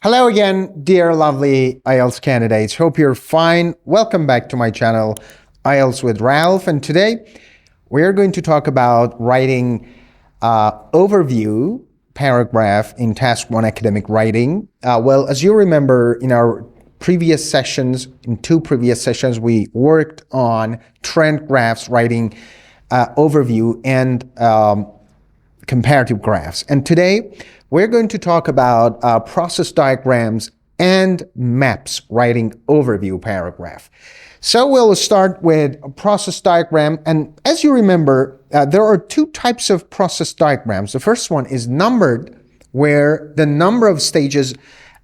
Hello again, dear lovely IELTS candidates. Hope you're fine. Welcome back to my channel, IELTS with Ralph. And today we're going to talk about writing overview paragraph in Task 1 academic writing. Well, as you remember, in our previous sessions, in two previous sessions, we worked on trend graphs, writing overview and comparative graphs. And today we're going to talk about process diagrams and maps, writing overview paragraph. So we'll start with a process diagram. And as you remember, there are two types of process diagrams. The first one is numbered, where the number of stages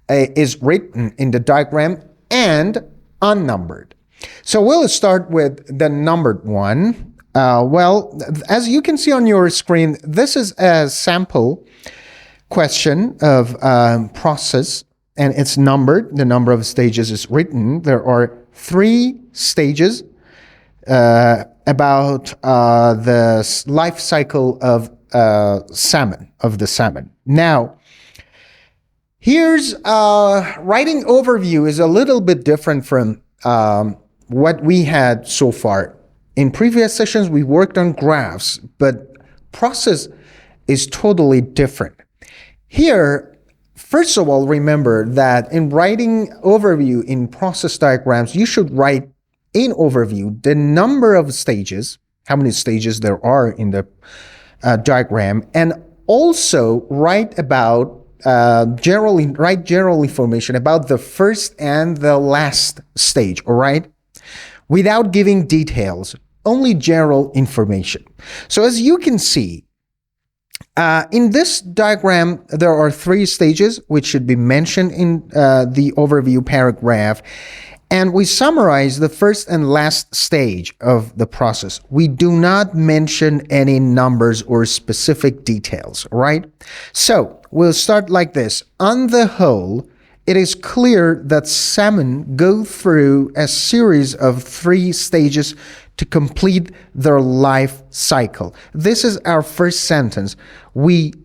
is written in the diagram, and unnumbered. So we'll start with the numbered one. Well, as you can see on your screen, this is a sample question of process, and it's numbered. The number of stages is written. There are 3 stages about the life cycle of salmon, of the salmon. Now, here's writing overview is a little bit different from what we had so far. In previous sessions, we worked on graphs, but process is totally different. Here, first of all, remember that in writing overview in process diagrams, you should write in overview the number of stages, how many stages there are in the diagram, and also write about general information about the first and the last stage, all right? Without giving details, only general information. So as you can see, in this diagram, there are 3 stages which should be mentioned in the overview paragraph. And we summarize the first and last stage of the process. We do not mention any numbers or specific details, right? So we'll start like this. On the whole, it is clear that salmon go through a series of 3 stages to complete their life cycle. This is our first sentence. We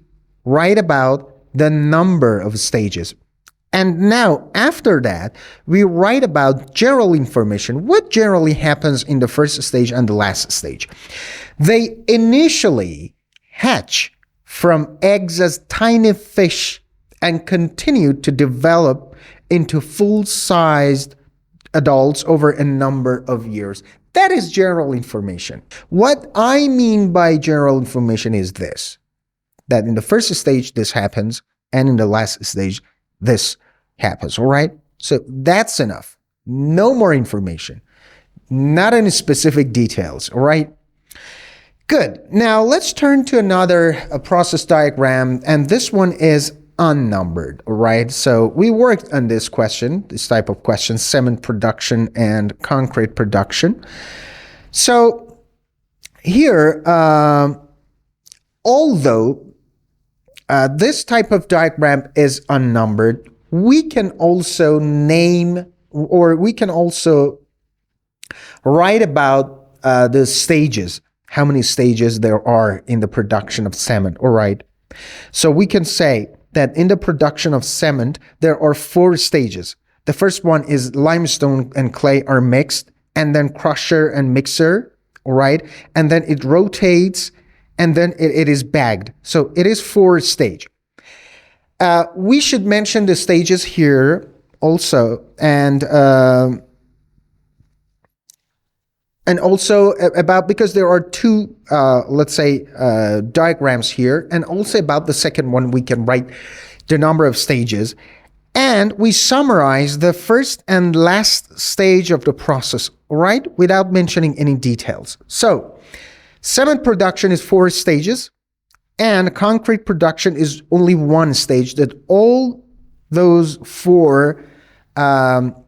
write about the number of stages. And now, after that, we write about general information. What generally happens in the first stage and the last stage? They initially hatch from eggs as tiny fish and continue to develop into full-sized adults over a number of years. That is general information. What I mean by general information is this, that in the first stage, this happens, and in the last stage, this happens, all right? So that's enough. No more information. Not any specific details, all right? Good. Now, let's turn to another process diagram, and this one is unnumbered, all right? So we worked on this question, this type of question, cement production and concrete production. So here, although this type of diagram is unnumbered, we can also name, or we can also write about the stages, how many stages there are in the production of cement, all right? So we can say that in the production of cement, there are 4 stages. The first one is limestone and clay are mixed, and then crusher and mixer, all right? And then it rotates, and then it is bagged. So it is 4 stage. We should mention the stages here also, and also about, because there are 2, let's say, diagrams here, and also about the second one, we can write the number of stages, and we summarize the first and last stage of the process, right, without mentioning any details. So, cement production is 4 stages, and concrete production is only 1 stage, that all those 4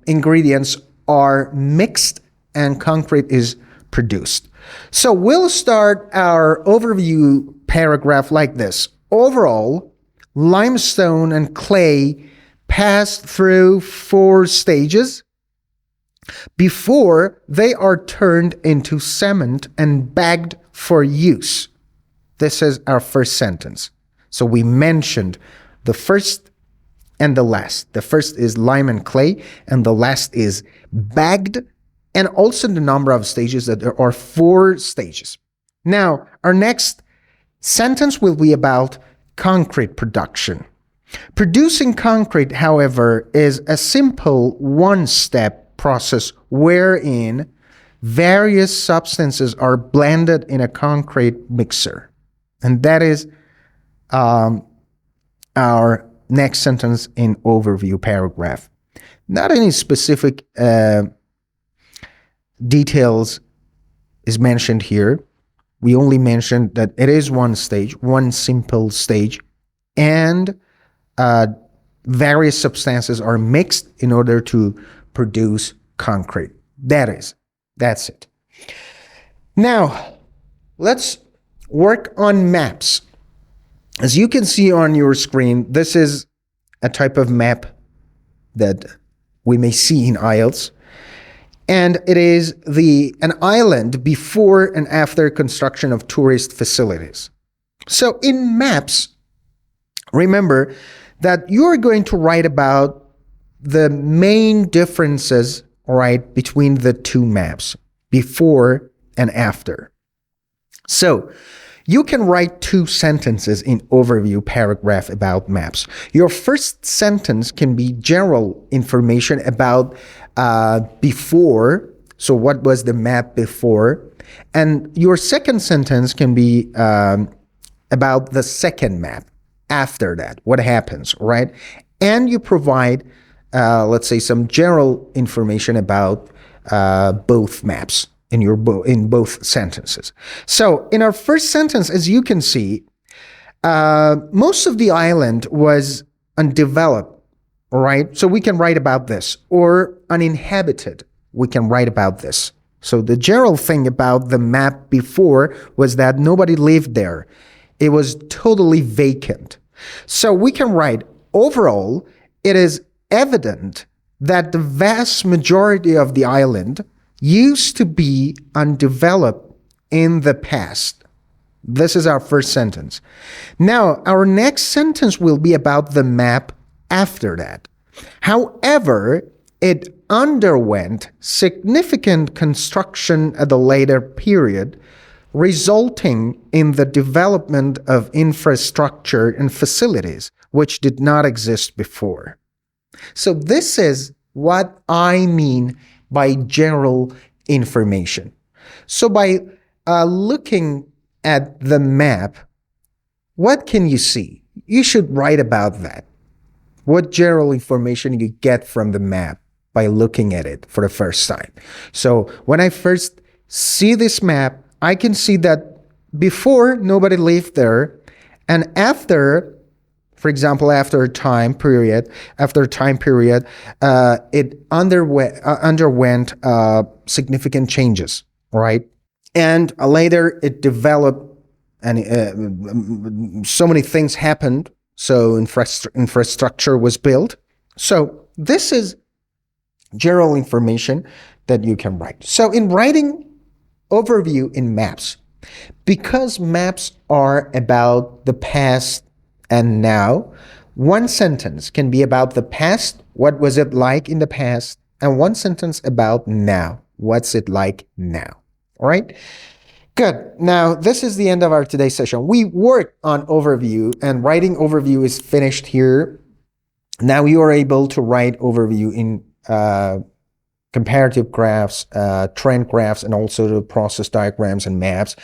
ingredients are mixed and concrete is produced. So we'll start our overview paragraph like this. Overall, limestone and clay pass through 4 stages. before they are turned into cement and bagged for use. This is our first sentence. So we mentioned the first and the last. The first is lime and clay, and the last is bagged, and also the number of stages, that there are 4 stages. Now, our next sentence will be about concrete production. Producing concrete, however, is a simple one-step process wherein various substances are blended in a concrete mixer. And that is our next sentence in overview paragraph. Not any specific details is mentioned here. We only mentioned that it is one stage, one simple stage, and various substances are mixed in order to produce concrete. That's it. Now, let's work on maps. As you can see on your screen, this is a type of map that we may see in IELTS. And it is an island before and after construction of tourist facilities. So in maps, remember that you're going to write about the main differences, right, between the 2 maps, before and after. So you can write 2 sentences in overview paragraph about maps. Your first sentence can be general information about before, so what was the map before, and your second sentence can be about the second map after that, what happens, right? And you provide, let's say, some general information about both maps in both sentences. So in our first sentence, as you can see, most of the island was undeveloped, right? So we can write about this, or uninhabited. We can write about this. So the general thing about the map before was that nobody lived there. It was totally vacant. So we can write, overall, it is evident that the vast majority of the island used to be undeveloped in the past. This is our first sentence. Now, our next sentence will be about the map after that. However, it underwent significant construction at a later period, resulting in the development of infrastructure and facilities which did not exist before. So this is what I mean by general information. So by looking at the map, what can you see? You should write about that. What general information you get from the map by looking at it for the first time. So when I first see this map, I can see that before nobody lived there, and after, for example, after a time period, it underwent significant changes, right? And later it developed, and so many things happened. So infrastructure was built. So this is general information that you can write. So in writing overview in maps, because maps are about the past and now, one sentence can be about the past, what was it like in the past, and one sentence about now, what's it like now. All right? Good. Now, this is the end of our today's session. We worked on overview, and writing overview is finished here. Now you are able to write overview in comparative graphs, trend graphs, and also the process diagrams and maps.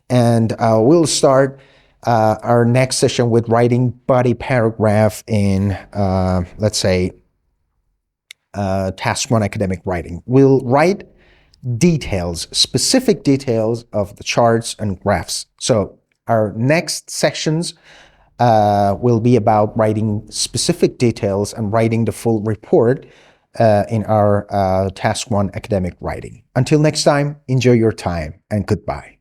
And we'll start our next session with writing body paragraph in, let's say, Task 1 academic writing. We'll write details, specific details of the charts and graphs. So our next sections will be about writing specific details and writing the full report in our Task 1 academic writing. Until next time, enjoy your time and goodbye.